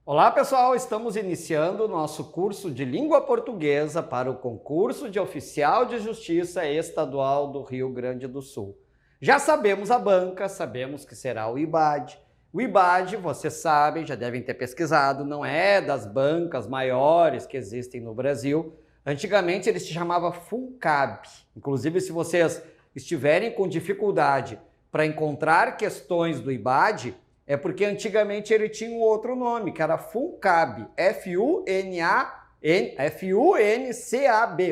Olá pessoal, estamos iniciando o nosso curso de língua portuguesa para o concurso de oficial de justiça estadual do Rio Grande do Sul. Já sabemos a banca, sabemos que será o IBAD. O IBAD, vocês sabem, já devem ter pesquisado, não é das bancas maiores que existem no Brasil. Antigamente ele se chamava FUNCAB. Inclusive, se vocês estiverem com dificuldade para encontrar questões do IBAD, é porque antigamente ele tinha um outro nome, que era FUNCAB, F-U-N-C-A-B,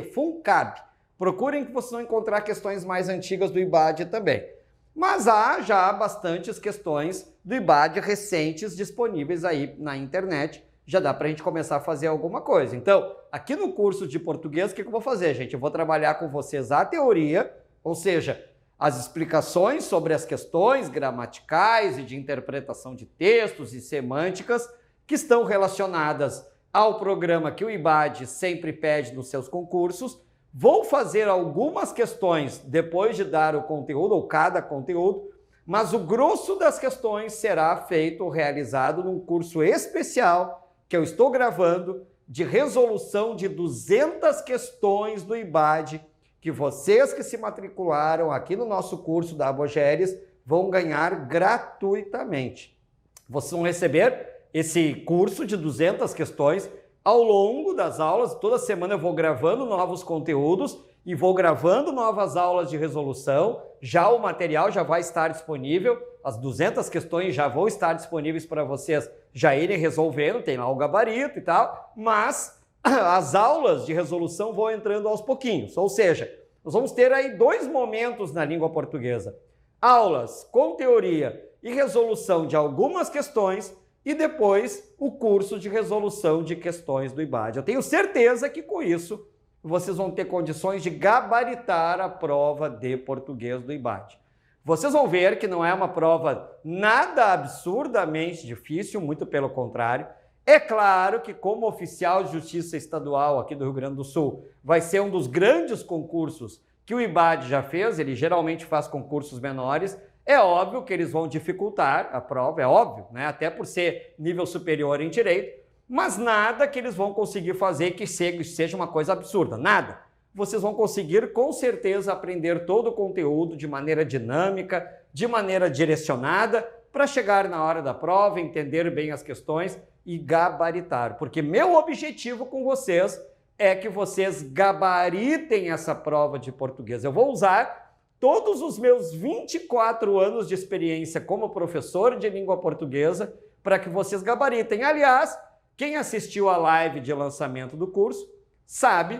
FUNCAB. Procurem que vocês vão encontrar questões mais antigas do IBAD também. Mas há já bastantes questões do IBAD recentes disponíveis aí na internet. Já dá para a gente começar a fazer alguma coisa. Então, aqui no curso de português, o que eu vou fazer, gente? Eu vou trabalhar com vocês a teoria, ou seja, as explicações sobre as questões gramaticais e de interpretação de textos e semânticas que estão relacionadas ao programa que o IBAD sempre pede nos seus concursos. Vou fazer algumas questões depois de dar o conteúdo, ou cada conteúdo, mas o grosso das questões será feito, realizado num curso especial que eu estou gravando de resolução de 200 questões do IBAD, que vocês que se matricularam aqui no nosso curso da Abogeres vão ganhar gratuitamente. Vocês vão receber esse curso de 200 questões ao longo das aulas. Toda semana eu vou gravando novos conteúdos e vou gravando novas aulas de resolução. Já o material já vai estar disponível, as 200 questões já vão estar disponíveis para vocês já irem resolvendo, tem lá o gabarito e tal, mas as aulas de resolução vão entrando aos pouquinhos, ou seja, nós vamos ter aí dois momentos na língua portuguesa. Aulas com teoria e resolução de algumas questões e depois o curso de resolução de questões do IBAD. Eu tenho certeza que com isso vocês vão ter condições de gabaritar a prova de português do IBAD. Vocês vão ver que não é uma prova nada absurdamente difícil, muito pelo contrário. É claro que como oficial de justiça estadual aqui do Rio Grande do Sul, vai ser um dos grandes concursos que o IBAD já fez, ele geralmente faz concursos menores, é óbvio que eles vão dificultar a prova, é óbvio, né? Até por ser nível superior em direito, mas nada que eles vão conseguir fazer que seja uma coisa absurda, nada. Vocês vão conseguir com certeza aprender todo o conteúdo de maneira dinâmica, de maneira direcionada, para chegar na hora da prova, entender bem as questões e gabaritar, porque meu objetivo com vocês é que vocês gabaritem essa prova de português. Eu vou usar todos os meus 24 anos de experiência como professor de língua portuguesa para que vocês gabaritem. Aliás, quem assistiu a live de lançamento do curso sabe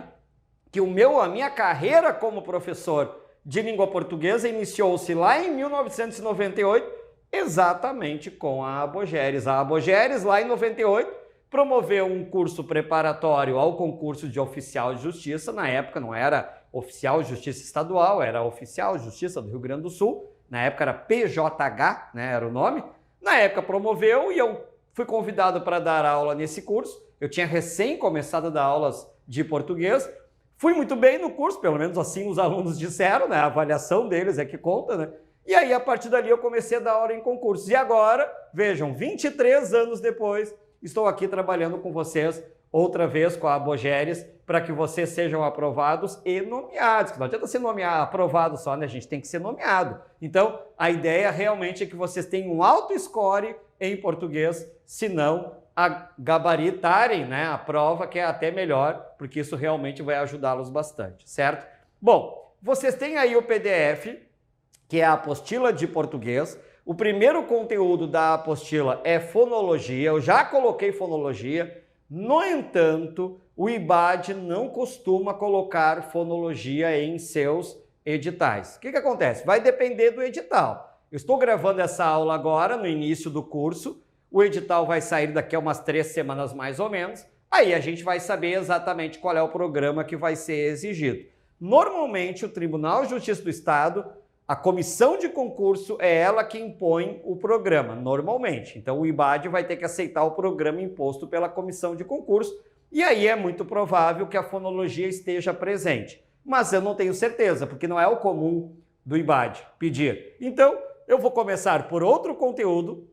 que a minha carreira como professor de língua portuguesa iniciou-se lá em 1998, exatamente com a Abogeres. A Abogeres, lá em 98, promoveu um curso preparatório ao concurso de oficial de justiça. Na época não era oficial de justiça estadual, era oficial de justiça do Rio Grande do Sul. Na época era PJH, né, era o nome. Na época promoveu e eu fui convidado para dar aula nesse curso. Eu tinha recém começado a dar aulas de português. Fui muito bem no curso, pelo menos assim os alunos disseram, né? A avaliação deles é que conta, né? E aí, a partir dali, eu comecei a dar aula em concursos. E agora, vejam, 23 anos depois, estou aqui trabalhando com vocês, outra vez com a Abogeres, para que vocês sejam aprovados e nomeados. Não adianta ser aprovado só, né? A gente tem que ser nomeado. Então, a ideia realmente é que vocês tenham um alto score em português, se não gabaritarem, né, a prova, que é até melhor, porque isso realmente vai ajudá-los bastante, certo? Bom, vocês têm aí o PDF, que é a apostila de português. O primeiro conteúdo da apostila é fonologia. Eu já coloquei fonologia. No entanto, o IBAD não costuma colocar fonologia em seus editais. O que acontece? Vai depender do edital. Eu estou gravando essa aula agora, no início do curso. O edital vai sair daqui a umas 3 semanas mais ou menos. Aí a gente vai saber exatamente qual é o programa que vai ser exigido. Normalmente, o Tribunal de Justiça do Estado, a comissão de concurso é ela que impõe o programa, normalmente. Então, o IBAD vai ter que aceitar o programa imposto pela comissão de concurso e aí é muito provável que a fonologia esteja presente. Mas eu não tenho certeza, porque não é o comum do IBAD pedir. Então, eu vou começar por outro conteúdo,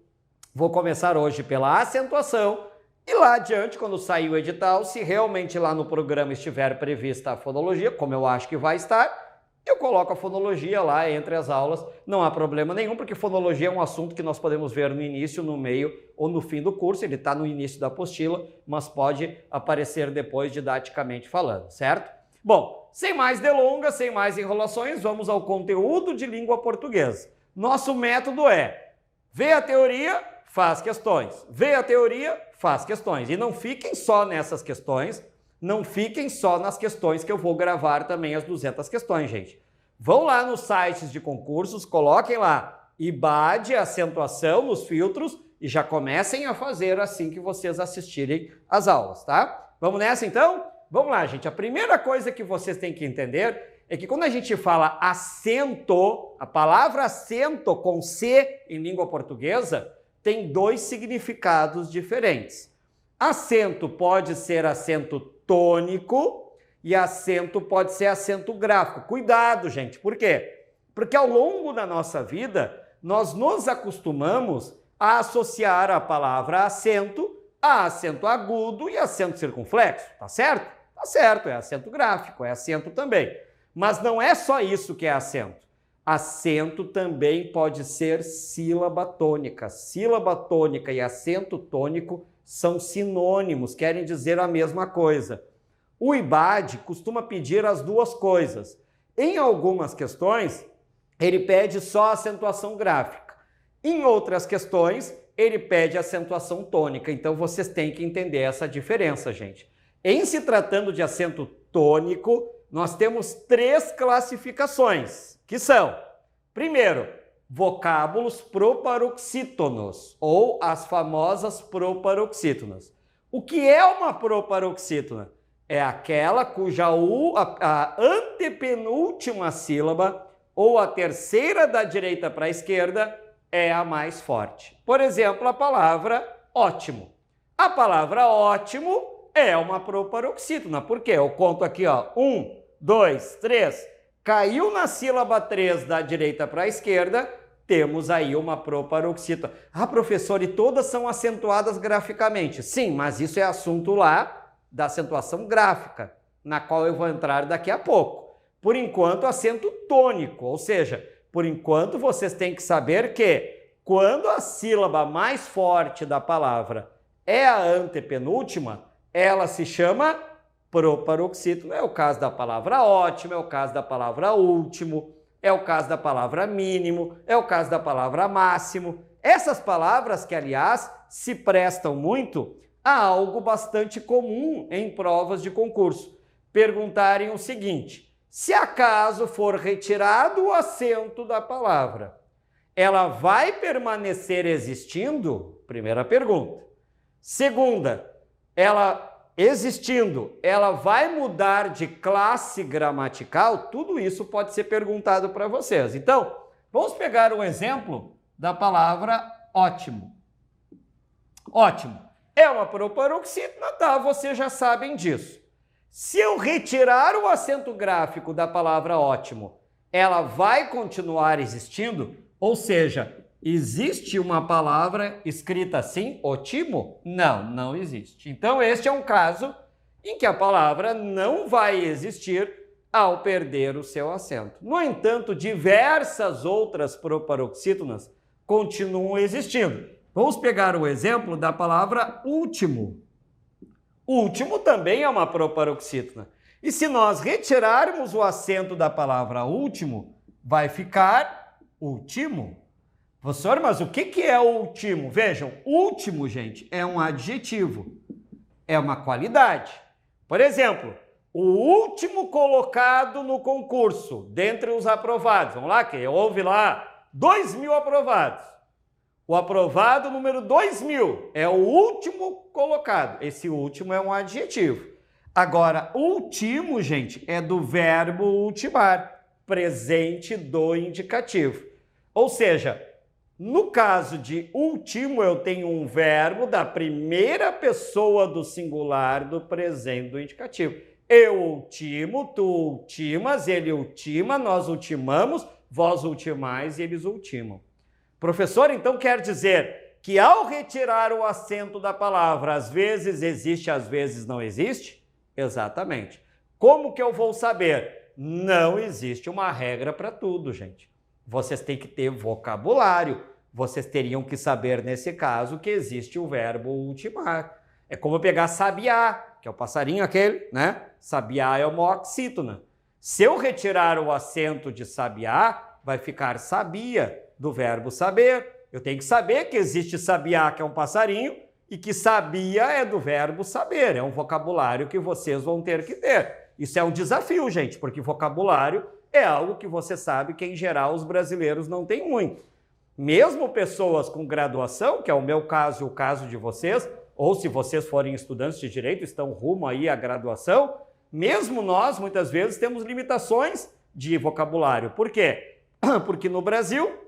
vou começar hoje pela acentuação E lá adiante, quando sair o edital, se realmente lá no programa estiver prevista a fonologia, como eu acho que vai estar, eu coloco a fonologia lá entre as aulas, não há problema nenhum, porque fonologia é um assunto que nós podemos ver no início, no meio ou no fim do curso, ele está no início da apostila, mas pode aparecer depois didaticamente falando, certo? Bom, sem mais delongas, sem mais enrolações, vamos ao conteúdo de língua portuguesa. Nosso método é: vê a teoria, faz questões. Vê a teoria, faz questões. E não fiquem só nessas questões, não fiquem só nas questões que eu vou gravar também as 200 questões, gente. Vão lá nos sites de concursos, coloquem lá IBAD, acentuação nos filtros e já comecem a fazer assim que vocês assistirem às aulas, tá? Vamos nessa então? Vamos lá, gente. A primeira coisa que vocês têm que entender é que quando a gente fala acento, a palavra acento com C em língua portuguesa tem dois significados diferentes. Acento pode ser acento tônico e acento pode ser acento gráfico. Cuidado, gente. Por quê? Porque ao longo da nossa vida, nós nos acostumamos a associar a palavra acento a acento agudo e acento circunflexo. Tá certo? Tá certo, é acento gráfico, é acento também. Mas não é só isso que é acento. Acento também pode ser sílaba tônica. Sílaba tônica e acento tônico são sinônimos, querem dizer a mesma coisa. O IBAD costuma pedir as duas coisas. Em algumas questões, ele pede só acentuação gráfica. Em outras questões, ele pede acentuação tônica. Então, vocês têm que entender essa diferença, gente. Em se tratando de acento tônico, nós temos 3 classificações, que são, primeiro, vocábulos proparoxítonos, ou as famosas proparoxítonas. O que é uma proparoxítona? É aquela cuja a antepenúltima sílaba, ou a terceira da direita para a esquerda, é a mais forte. Por exemplo, a palavra ótimo. A palavra ótimo é uma proparoxítona. Por quê? Eu conto aqui, ó, 1, 2, 3. Caiu na sílaba 3 da direita para a esquerda, temos aí uma proparoxítona. Ah, professor, e todas são acentuadas graficamente? Sim, mas isso é assunto lá da acentuação gráfica, na qual eu vou entrar daqui a pouco. Por enquanto, acento tônico, ou seja, por enquanto vocês têm que saber que quando a sílaba mais forte da palavra é a antepenúltima, ela se chama proparoxítona. É o caso da palavra ótimo, é o caso da palavra último, é o caso da palavra mínimo, é o caso da palavra máximo. Essas palavras que, aliás, se prestam muito a algo bastante comum em provas de concurso. Perguntarem o seguinte: se acaso for retirado o acento da palavra, ela vai permanecer existindo? Primeira pergunta. Segunda, ela existindo, ela vai mudar de classe gramatical? Tudo isso pode ser perguntado para vocês. Então, vamos pegar um exemplo da palavra ótimo. Ótimo. É uma proparoxítona, tá? Vocês já sabem disso. Se eu retirar o acento gráfico da palavra ótimo, ela vai continuar existindo? Ou seja, existe uma palavra escrita assim, ótimo? Não, não existe. Então, este é um caso em que a palavra não vai existir ao perder o seu acento. No entanto, diversas outras proparoxítonas continuam existindo. Vamos pegar o exemplo da palavra último. Último também é uma proparoxítona. E se nós retirarmos o acento da palavra último, vai ficar último. Professor, mas o que é último? Vejam, último, gente, é um adjetivo, é uma qualidade. Por exemplo, o último colocado no concurso, dentre os aprovados. Vamos lá, que houve lá 2.000 aprovados. O aprovado número 2.000 é o último colocado. Esse último é um adjetivo. Agora, último, gente, é do verbo ultimar, presente do indicativo. Ou seja, no caso de último, eu tenho um verbo da primeira pessoa do singular do presente do indicativo. Eu ultimo, tu ultimas, ele ultima, nós ultimamos, vós ultimais e eles ultimam. Professor, então quer dizer que ao retirar o acento da palavra, às vezes existe, às vezes não existe? Exatamente. Como que eu vou saber? Não existe uma regra para tudo, gente. Vocês têm que ter vocabulário. Vocês teriam que saber, nesse caso, que existe o verbo ultimar. É como pegar sabiá, que é o passarinho aquele, né? Sabiá é uma oxítona. Se eu retirar o acento de sabiá, vai ficar sabia, do verbo saber. Eu tenho que saber que existe sabiá, que é um passarinho, e que sabia é do verbo saber. É um vocabulário que vocês vão ter que ter. Isso é um desafio, gente, porque vocabulário é algo que você sabe que, em geral, os brasileiros não têm muito. Mesmo pessoas com graduação, que é o meu caso e o caso de vocês, ou se vocês forem estudantes de direito, estão rumo aí à graduação, mesmo nós, muitas vezes, temos limitações de vocabulário. Por quê? Porque no Brasil,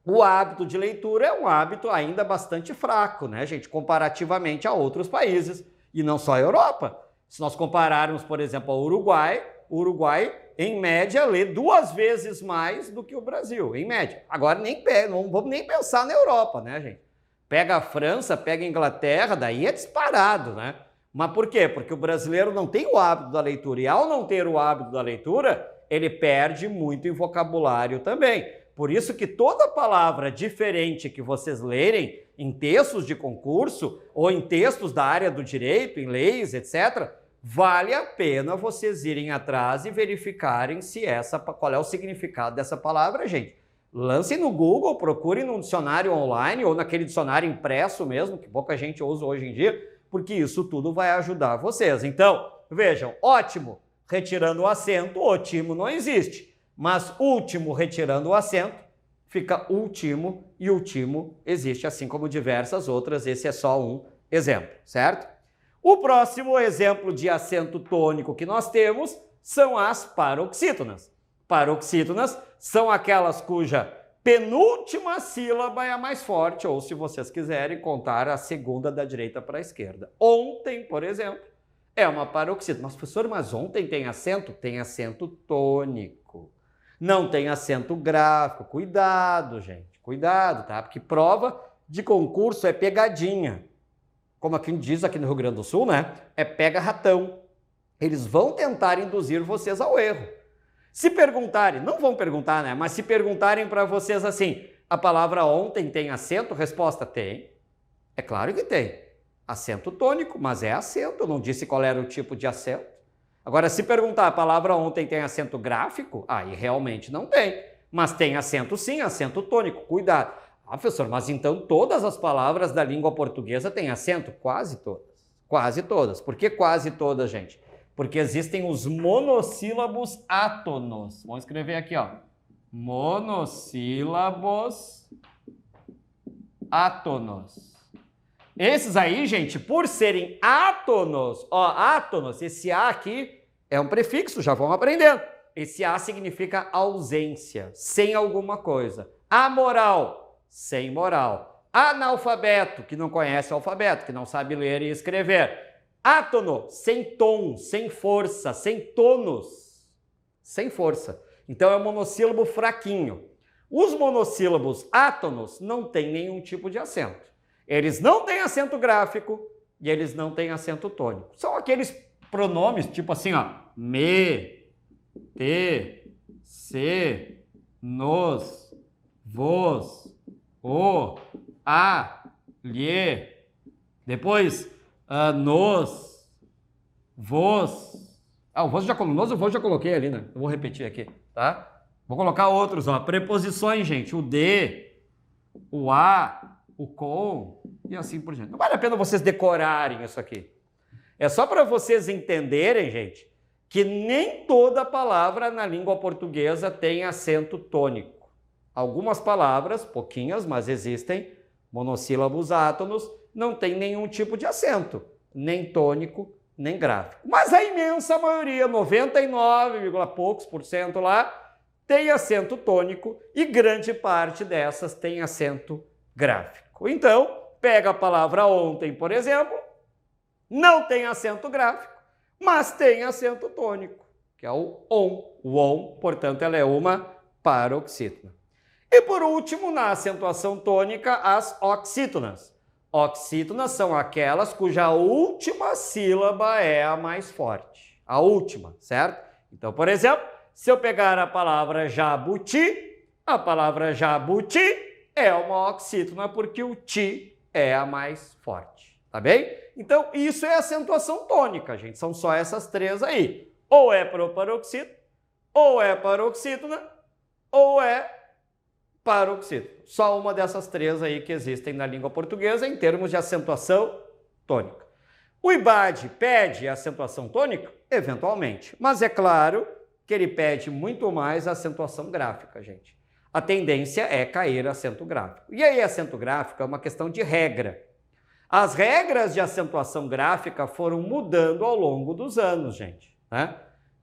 o hábito de leitura é um hábito ainda bastante fraco, né, gente, comparativamente a outros países, e não só a Europa. Se nós compararmos, por exemplo, ao Uruguai, o Uruguai, em média, lê 2 vezes mais do que o Brasil, em média. Agora, não vamos nem pensar na Europa, né, gente? Pega a França, pega a Inglaterra, daí é disparado, né? Mas por quê? Porque o brasileiro não tem o hábito da leitura, e ao não ter o hábito da leitura, ele perde muito em vocabulário também. Por isso que toda palavra diferente que vocês lerem em textos de concurso ou em textos da área do direito, em leis, etc., vale a pena vocês irem atrás e verificarem qual é o significado dessa palavra, gente. Lancem no Google, procurem num dicionário online ou naquele dicionário impresso mesmo, que pouca gente usa hoje em dia, porque isso tudo vai ajudar vocês. Então, vejam, ótimo, retirando o acento, ótimo não existe. Mas último, retirando o acento, fica último, e último existe, assim como diversas outras. Esse é só um exemplo, certo? O próximo exemplo de acento tônico que nós temos são as paroxítonas. Paroxítonas são aquelas cuja penúltima sílaba é a mais forte, ou se vocês quiserem contar a segunda da direita para a esquerda. Ontem, por exemplo, é uma paroxítona. Mas, professor, mas ontem tem acento? Tem acento tônico. Não tem acento gráfico. Cuidado, gente. Cuidado, tá? Porque prova de concurso é pegadinha. Como aqui diz aqui no Rio Grande do Sul, né? É pega-ratão. Eles vão tentar induzir vocês ao erro. Se perguntarem, não vão perguntar, né? Mas se perguntarem para vocês assim, a palavra ontem tem acento? Resposta, tem. É claro que tem. Acento tônico, mas é acento. Eu não disse qual era o tipo de acento. Agora, se perguntar, a palavra ontem tem acento gráfico? Aí realmente não tem. Mas tem acento sim, acento tônico. Cuidado. Ah, professor, mas então todas as palavras da língua portuguesa têm acento? Quase todas. Quase todas. Por que quase todas, gente? Porque existem os monossílabos átonos. Vamos escrever aqui, ó. Monossílabos átonos. Esses aí, gente, por serem átonos, ó, átonos, esse A aqui é um prefixo, já vamos aprendendo. Esse A significa ausência, sem alguma coisa. Amoral, sem moral. Analfabeto, que não conhece o alfabeto, que não sabe ler e escrever. Átono, sem tom, sem força, sem tônus, sem força. Então é um monossílabo fraquinho. Os monossílabos átonos não têm nenhum tipo de acento. Eles não têm acento gráfico e eles não têm acento tônico. São aqueles pronomes tipo assim, ó, me, te, se, nos, vos, o, a, lhe. Depois nos, vos. Ah, o vos já coloquei ali, né? Eu vou repetir aqui, tá? Vou colocar outros, ó. Preposições, gente. O de, o a, o com e assim por diante. Não vale a pena vocês decorarem isso aqui. É só para vocês entenderem, gente, que nem toda palavra na língua portuguesa tem acento tônico. Algumas palavras, pouquinhas, mas existem, monossílabos átonos, não tem nenhum tipo de acento, nem tônico, nem gráfico. Mas a imensa maioria, 99, poucos por cento lá, tem acento tônico e grande parte dessas tem acento gráfico. Então, pega a palavra ontem, por exemplo, não tem acento gráfico, mas tem acento tônico, que é o on. O on, portanto, ela é uma paroxítona. E por último, na acentuação tônica, as oxítonas. Oxítonas são aquelas cuja última sílaba é a mais forte. A última, certo? Então, por exemplo, se eu pegar a palavra jabuti é uma oxítona porque o ti é a mais forte, tá bem? Então, isso é acentuação tônica, gente. São só essas três aí. Ou é proparoxítona, ou é paroxítona, ou é paroxítona. Só uma dessas três aí que existem na língua portuguesa em termos de acentuação tônica. O IBAD pede acentuação tônica? Eventualmente. Mas é claro que ele pede muito mais acentuação gráfica, gente. A tendência é cair acento gráfico. E aí, acento gráfico é uma questão de regra. As regras de acentuação gráfica foram mudando ao longo dos anos, gente, né?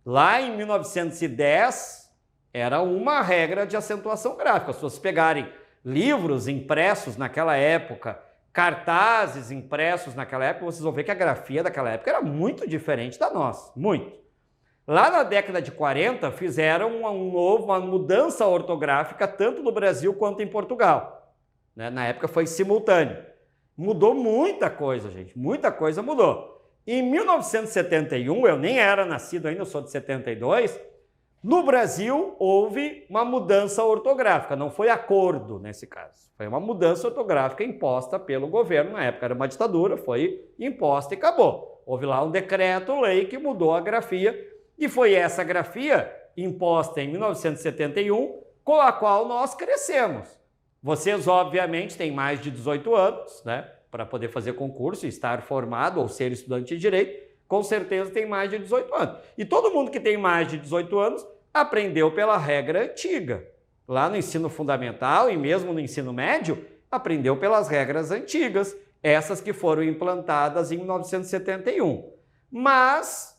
Lá em 1910, era uma regra de acentuação gráfica. Se vocês pegarem livros impressos naquela época, cartazes impressos naquela época, vocês vão ver que a grafia daquela época era muito diferente da nossa, muito. Lá na década de 40, fizeram uma mudança ortográfica tanto no Brasil quanto em Portugal, né? Na época foi simultâneo. Mudou muita coisa, gente, muita coisa mudou. Em 1971, eu nem era nascido ainda, eu sou de 72, no Brasil houve uma mudança ortográfica, não foi acordo nesse caso, foi uma mudança ortográfica imposta pelo governo, na época era uma ditadura, foi imposta e acabou. Houve lá um decreto-lei que mudou a grafia, e foi essa grafia imposta em 1971 com a qual nós crescemos. Vocês, obviamente, têm mais de 18 anos, né, para poder fazer concurso e estar formado ou ser estudante de direito, com certeza tem mais de 18 anos. E todo mundo que tem mais de 18 anos aprendeu pela regra antiga. Lá no ensino fundamental e mesmo no ensino médio, aprendeu pelas regras antigas, essas que foram implantadas em 1971. Mas,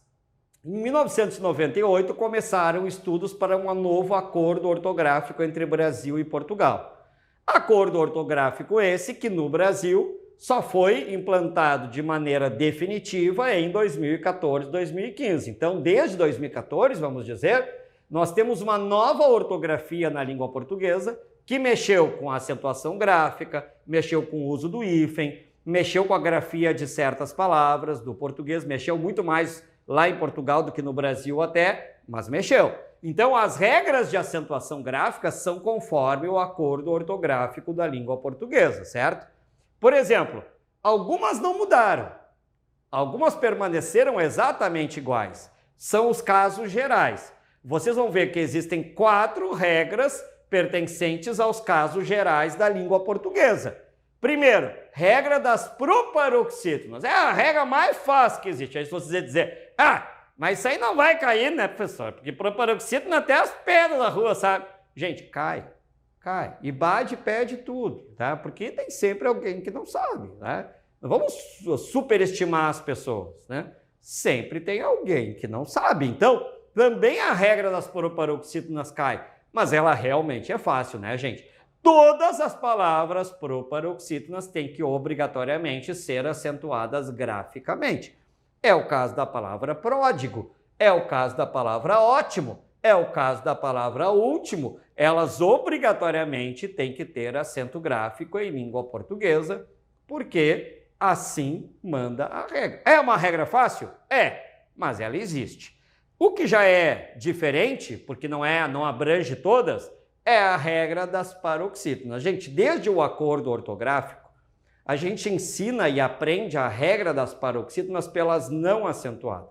em 1998, começaram estudos para um novo acordo ortográfico entre Brasil e Portugal. Acordo ortográfico esse que, no Brasil, só foi implantado de maneira definitiva em 2014, 2015. Então, desde 2014, vamos dizer, nós temos uma nova ortografia na língua portuguesa que mexeu com a acentuação gráfica, mexeu com o uso do hífen, mexeu com a grafia de certas palavras do português, mexeu muito mais lá em Portugal do que no Brasil até, mas mexeu. Então, as regras de acentuação gráfica são conforme o acordo ortográfico da língua portuguesa, certo? Por exemplo, algumas não mudaram, algumas permaneceram exatamente iguais. São os casos gerais. Vocês vão ver que existem 4 regras pertencentes aos casos gerais da língua portuguesa. Primeiro, regra das proparoxítonas. É a regra mais fácil que existe. Aí se você dizer, mas isso aí não vai cair, né, professor? Porque paroxítona até as pedras da rua, sabe? Gente, cai. IBAD pede tudo, tá? Porque tem sempre alguém que não sabe, né? Não vamos superestimar as pessoas, né? Sempre tem alguém que não sabe. Então, também a regra das proparoxítonas cai. Mas ela realmente é fácil, né, gente? Todas as palavras proparoxítonas têm que obrigatoriamente ser acentuadas graficamente. É o caso da palavra pródigo, é o caso da palavra ótimo, é o caso da palavra último. Elas obrigatoriamente têm que ter acento gráfico em língua portuguesa, porque assim manda a regra. É uma regra fácil? É, mas ela existe. O que já é diferente, porque não abrange todas, é a regra das paroxítonas. Gente, desde o acordo ortográfico, a gente ensina e aprende a regra das paroxítonas pelas não acentuadas.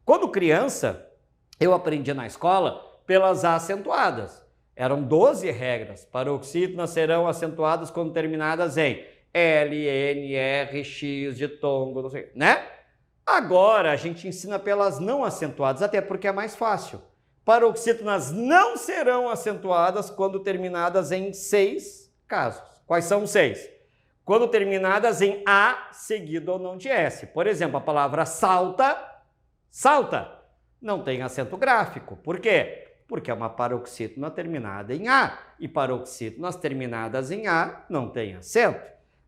Quando criança, eu aprendi na escola pelas acentuadas. Eram 12 regras. Paroxítonas serão acentuadas quando terminadas em L, N, R, X, ditongo, não sei, né? Agora a gente ensina pelas não acentuadas, até porque é mais fácil. Paroxítonas não serão acentuadas quando terminadas em 6 casos. Quais são os 6? Quando terminadas em A seguido ou não de S. Por exemplo, a palavra salta, não tem acento gráfico. Por quê? Porque é uma paroxítona terminada em A. E paroxítonas terminadas em A não tem acento.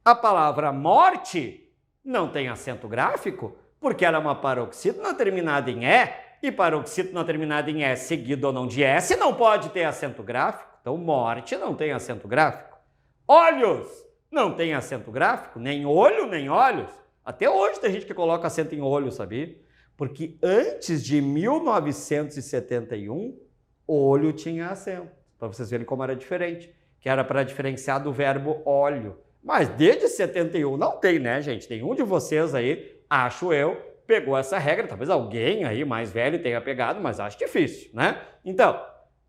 A palavra morte não tem acento gráfico, porque ela é uma paroxítona terminada em E. E paroxítona terminada em S seguido ou não de S não pode ter acento gráfico, Então, morte não tem acento gráfico. Olhos não tem acento gráfico, nem olho, nem olhos. Até hoje tem gente que coloca acento em olho, sabia? Porque antes de 1971, olho tinha acento. Para vocês verem como era diferente. Que era para diferenciar do verbo óleo. Mas desde 71 não tem, né, gente? Nenhum de vocês aí, acho eu, pegou essa regra. Talvez alguém aí mais velho tenha pegado, mas acho difícil, né? Então,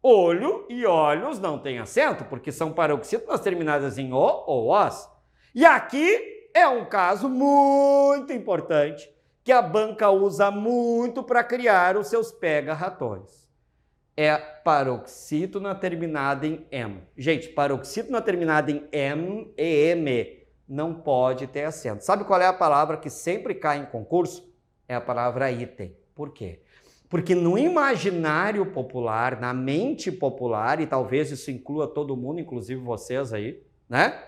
olho e olhos não tem acento, porque são paroxítonas terminadas em O ou OS. E aqui é um caso muito importante que a banca usa muito para criar os seus pega-ratões. É paroxítona terminada em M. Gente, paroxítona terminada em M, EM, não pode ter acento. Sabe qual é a palavra que sempre cai em concurso? É a palavra item. Por quê? Porque no imaginário popular, na mente popular, e talvez isso inclua todo mundo, inclusive vocês aí, né?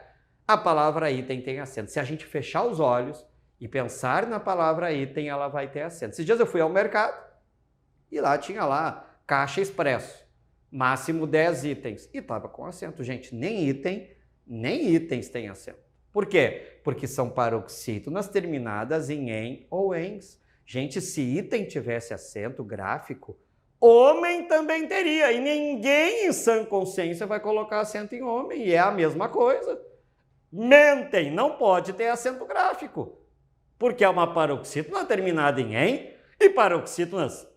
A palavra item tem acento. Se a gente fechar os olhos e pensar na palavra item, ela vai ter acento. Esses dias eu fui ao mercado e lá tinha lá caixa expresso, máximo 10 itens. E estava com acento. Gente, nem item, nem itens têm acento. Por quê? Porque são paroxítonas terminadas em em ou ens. Gente, se item tivesse acento gráfico, homem também teria. E ninguém em sã consciência vai colocar acento em homem. E é a mesma coisa. Mentem, não pode ter acento gráfico. Porque é uma paroxítona terminada em em e paroxítonas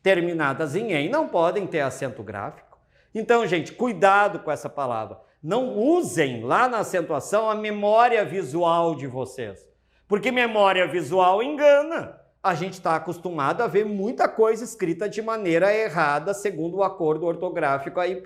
terminadas em em não podem ter acento gráfico. Então, gente, cuidado com essa palavra. Não usem lá na acentuação a memória visual de vocês. Porque memória visual engana. A gente está acostumado a ver muita coisa escrita de maneira errada, segundo o acordo ortográfico aí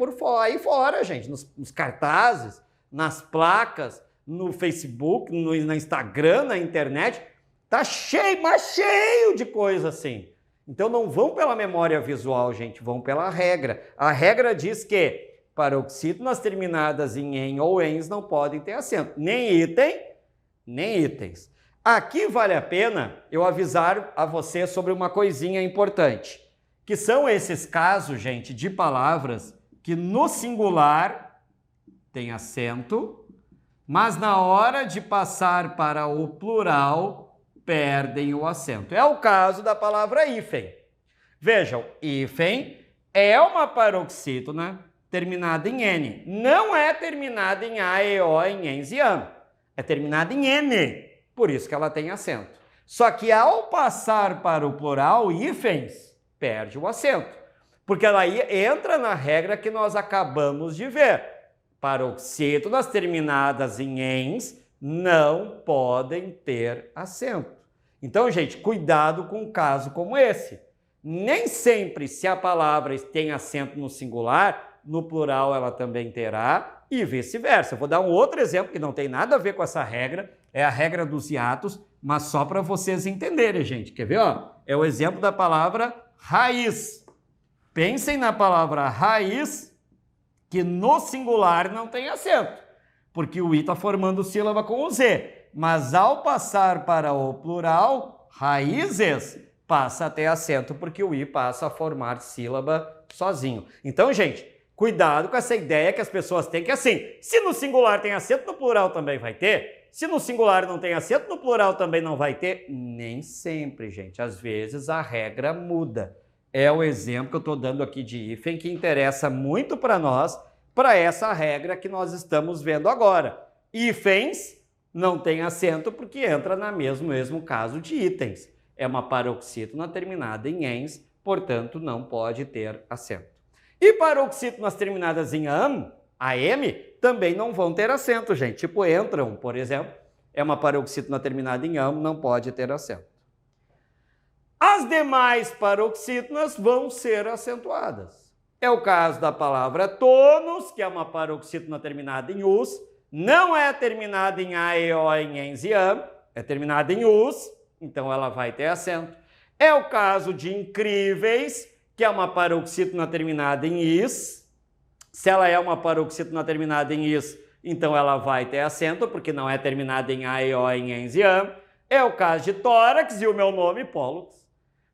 fora, gente. Nos cartazes, nas placas, no Facebook, no Instagram, na internet. Tá cheio, mas cheio de coisa assim. Então não vão pela memória visual, gente, vão pela regra. A regra diz que paroxítonas terminadas em en ou ens não podem ter acento. Nem item, nem itens. Aqui vale a pena eu avisar a você sobre uma coisinha importante, que são esses casos, gente, de palavras que no singular tem acento, mas na hora de passar para o plural, perdem o acento. É o caso da palavra hífen. Vejam, hífen é uma paroxítona terminada em N. Não é terminada em A, E, O, em ENS e AM. É terminada em N. Por isso que ela tem acento. Só que ao passar para o plural, hífens, perde o acento. Porque ela entra na regra que nós acabamos de ver. Paroxítonas terminadas em ENS não podem ter acento. Então, gente, cuidado com um caso como esse. Nem sempre, se a palavra tem acento no singular, no plural ela também terá e vice-versa. Eu vou dar um outro exemplo que não tem nada a ver com essa regra, é a regra dos hiatos, mas só para vocês entenderem, gente. Quer ver? Ó? É o exemplo da palavra raiz. Pensem na palavra raiz, que no singular não tem acento, porque o i está formando sílaba com o z. Mas ao passar para o plural, raízes, passa a ter acento, porque o i passa a formar sílaba sozinho. Então, gente, cuidado com essa ideia que as pessoas têm que, assim, se no singular tem acento, no plural também vai ter. Se no singular não tem acento, no plural também não vai ter. Nem sempre, gente. Às vezes a regra muda. É o exemplo que eu estou dando aqui de hífen que interessa muito para nós, para essa regra que nós estamos vendo agora. Hífens não tem acento porque entra no mesmo caso de itens. É uma paroxítona terminada em ens, portanto não pode ter acento. E paroxítonas terminadas em AM, também não vão ter acento, gente. Tipo entram, por exemplo, é uma paroxítona terminada em AM, não pode ter acento. As demais paroxítonas vão ser acentuadas. É o caso da palavra tonos, que é uma paroxítona terminada em us, não é terminada em A, E, O, em ENS e AM, é terminada em us, então ela vai ter acento. É o caso de incríveis, que é uma paroxítona terminada em is. Se ela é uma paroxítona terminada em is, então ela vai ter acento, porque não é terminada em A, E, O, em ENS e AM. É o caso de tórax e o meu nome, pólux.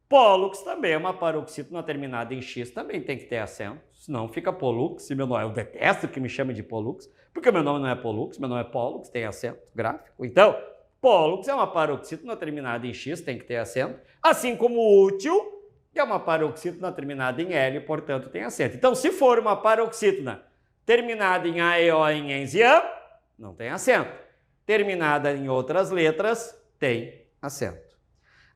Pólux também é uma paroxítona terminada em X, também tem que ter acento, senão fica Polux, e meu nome, eu detesto que me chame de Polux, porque meu nome não é Polux, meu nome é Pólux, tem acento gráfico. Então, Pólux é uma paroxítona terminada em X, tem que ter acento, assim como útil, que é uma paroxítona terminada em L, portanto tem acento. Então, se for uma paroxítona terminada em A, E, O, em ENS e AM, não tem acento. Terminada em outras letras, tem acento.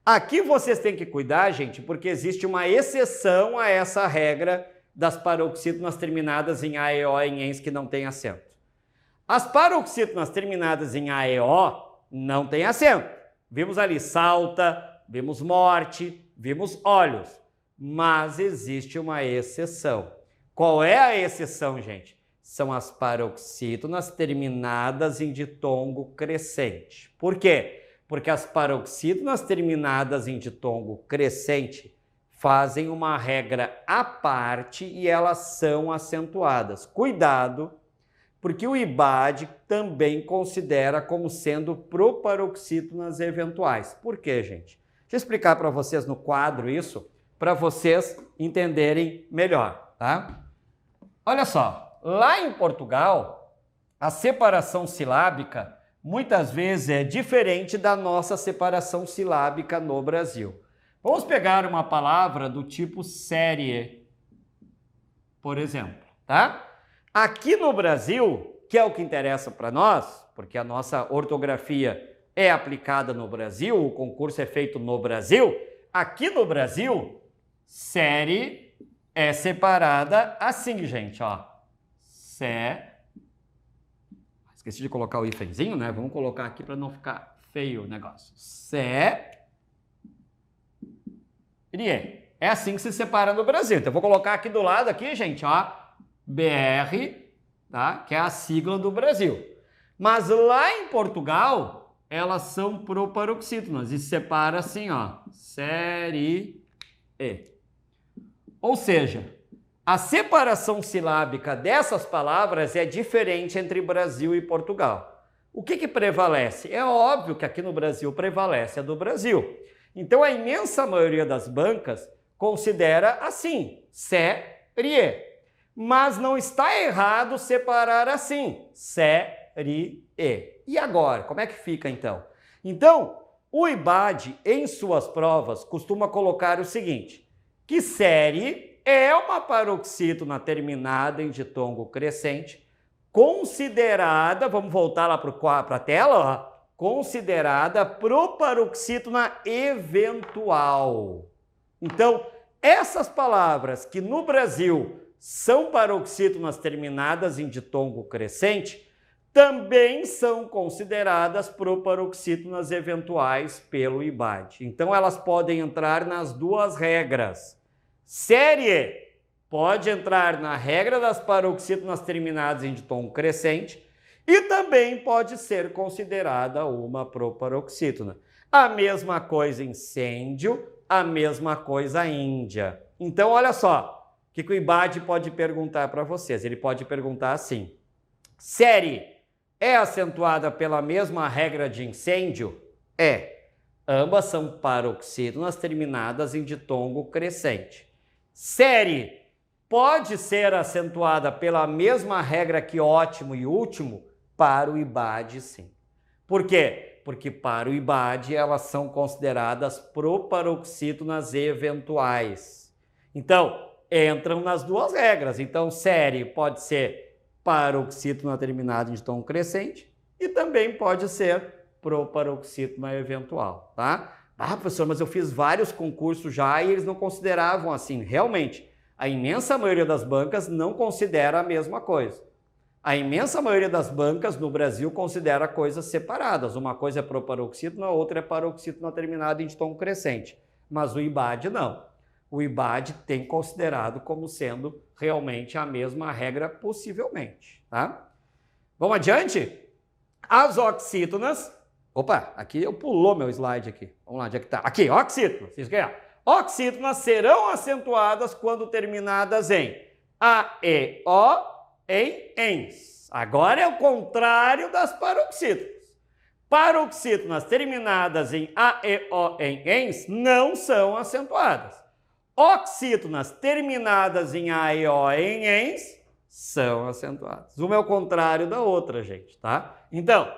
Aqui vocês têm que cuidar, gente, porque existe uma exceção a essa regra das paroxítonas terminadas em A, E, O, em ENS que não tem acento. As paroxítonas terminadas em A, E, O não tem acento. Vimos ali salta, vimos morte, vimos olhos. Mas existe uma exceção. Qual é a exceção, gente? São as paroxítonas terminadas em ditongo crescente. Por quê? Porque as paroxítonas terminadas em ditongo crescente fazem uma regra à parte e elas são acentuadas. Cuidado, porque o IBAD também considera como sendo proparoxítonas eventuais. Por quê, gente? Deixa eu explicar para vocês no quadro isso, para vocês entenderem melhor, tá? Olha só, lá em Portugal, a separação silábica muitas vezes é diferente da nossa separação silábica no Brasil. Vamos pegar uma palavra do tipo série, por exemplo, tá? Aqui no Brasil, que é o que interessa para nós, porque a nossa ortografia é aplicada no Brasil, o concurso é feito no Brasil, aqui no Brasil, série é separada assim, gente, ó. Esqueci de colocar o hífenzinho, né? Vamos colocar aqui para não ficar feio o negócio. É assim que se separa no Brasil. Então, eu vou colocar aqui do lado, aqui, gente, ó, BR, tá? Que é a sigla do Brasil. Mas lá em Portugal, elas são proparoxítonas e se separa assim, ó, série E. Ou seja, a separação silábica dessas palavras é diferente entre Brasil e Portugal. O que prevalece? É óbvio que aqui no Brasil prevalece a do Brasil. Então, a imensa maioria das bancas considera assim, série. Mas não está errado separar assim, série. E agora, como é que fica então? Então, o IBAD, em suas provas, costuma colocar o seguinte, que série é uma paroxítona terminada em ditongo crescente, considerada, vamos voltar lá para a tela, ó, considerada proparoxítona eventual. Então, essas palavras que no Brasil são paroxítonas terminadas em ditongo crescente, também são consideradas proparoxítonas eventuais pelo IBAD. Então, elas podem entrar nas duas regras. Série pode entrar na regra das paroxítonas terminadas em ditongo crescente e também pode ser considerada uma proparoxítona. A mesma coisa incêndio, a mesma coisa Índia. Então, olha só, o que o IBAD pode perguntar para vocês? Ele pode perguntar assim, série é acentuada pela mesma regra de incêndio? É. Ambas são paroxítonas terminadas em ditongo crescente. Série pode ser acentuada pela mesma regra que ótimo e último? Para o IBAD, sim. Por quê? Porque para o IBAD elas são consideradas proparoxítonas eventuais. Então, entram nas duas regras. Então, série pode ser paroxítona terminada em ditongo crescente e também pode ser proparoxítona eventual, tá? Ah, professor, mas eu fiz vários concursos já e eles não consideravam assim. Realmente, a imensa maioria das bancas não considera a mesma coisa. A imensa maioria das bancas no Brasil considera coisas separadas. Uma coisa é proparoxítona, a outra é paroxítona terminada em ditongo crescente. Mas o IBAD não. O IBAD tem considerado como sendo realmente a mesma regra possivelmente, tá? Vamos adiante? As oxítonas... Opa, aqui eu pulou meu slide aqui. Vamos lá, onde é que tá? Aqui, oxítonas. Isso que é. Oxítonas serão acentuadas quando terminadas em A, E, O, em ENS. Agora é o contrário das paroxítonas. Paroxítonas terminadas em A, E, O, em ENS não são acentuadas. Oxítonas terminadas em A, E, O, em ENS são acentuadas. Uma é o contrário da outra, gente, tá? Então,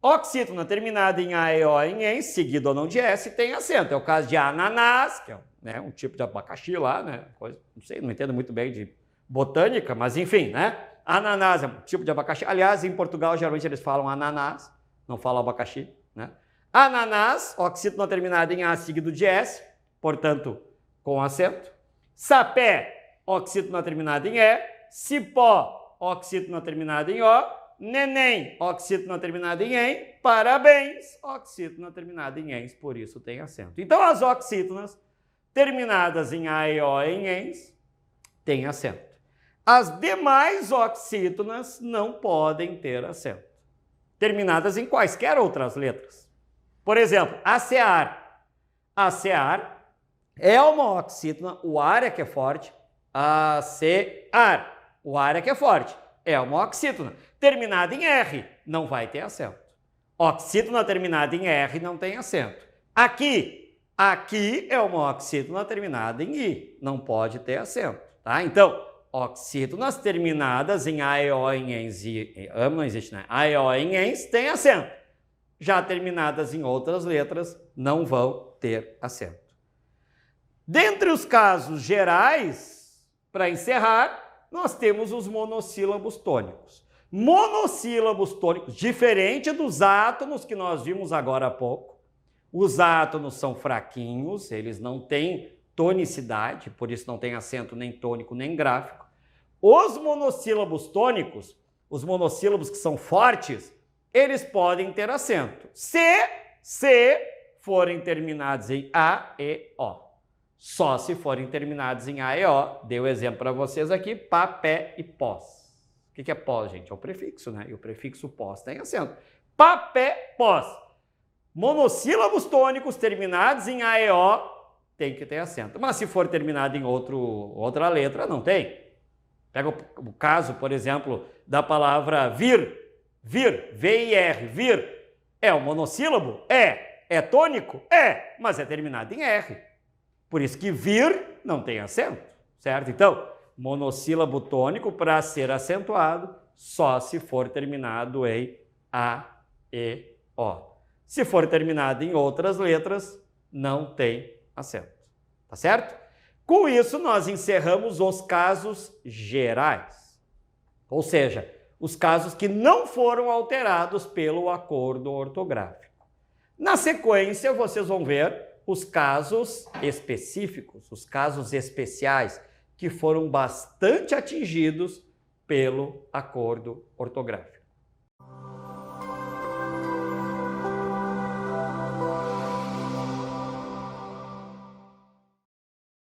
oxítona terminada em A, E, O, em ENS, seguido ou não de S, tem acento. É o caso de ananás, que é um tipo de abacaxi lá, né? Não sei, não entendo muito bem de botânica, mas enfim, né? Ananás é um tipo de abacaxi. Aliás, em Portugal, geralmente eles falam ananás, não falam abacaxi, né? Ananás, oxítona terminada em A, seguido de S, portanto, com acento. Sapé, oxítona terminada em E. Cipó, oxítona terminada em O. Neném, oxítona terminada em EN. Parabéns, oxítona terminada em ENS, por isso tem acento. Então, as oxítonas terminadas em A, E, O, em ENS têm acento. As demais oxítonas não podem ter acento, terminadas em quaisquer outras letras. Por exemplo, acear. Acear é uma oxítona, o ar é que é forte. Acear, o ar é que é forte. É uma oxítona. Terminada em R, não vai ter acento. Oxítona terminada em R não tem acento. Aqui é uma oxítona terminada em I, não pode ter acento, tá? Então, oxítonas terminadas em A, E, O, em ENS, não existe, né? A, E, O, em ENS tem acento. Já terminadas em outras letras, não vão ter acento. Dentre os casos gerais, para encerrar, nós temos os monossílabos tônicos. Monossílabos tônicos, diferente dos átonos que nós vimos agora há pouco. Os átonos são fraquinhos, eles não têm tonicidade, por isso não tem acento nem tônico nem gráfico. Os monossílabos tônicos, os monossílabos que são fortes, eles podem ter acento. Se forem terminados em A, E, O. Só se forem terminados em A, E, O. Dei o exemplo para vocês aqui, pá, pé e pós. O que é pós, gente? É o prefixo, né? E o prefixo pós tem acento. Pá, pé, pós. Monossílabos tônicos terminados em A, E, O tem que ter acento. Mas se for terminado em outra letra, não tem. Pega o caso, por exemplo, da palavra vir. Vir, V-I-R, vir. É um monossílabo? É. É tônico? É. Mas é terminado em R. Por isso que vir não tem acento, certo? Então, monossílabo tônico, para ser acentuado, só se for terminado em A, E, O. Se for terminado em outras letras, não tem acento, tá certo? Com isso, nós encerramos os casos gerais, ou seja, os casos que não foram alterados pelo acordo ortográfico. Na sequência, vocês vão ver os casos específicos, os casos especiais, que foram bastante atingidos pelo acordo ortográfico.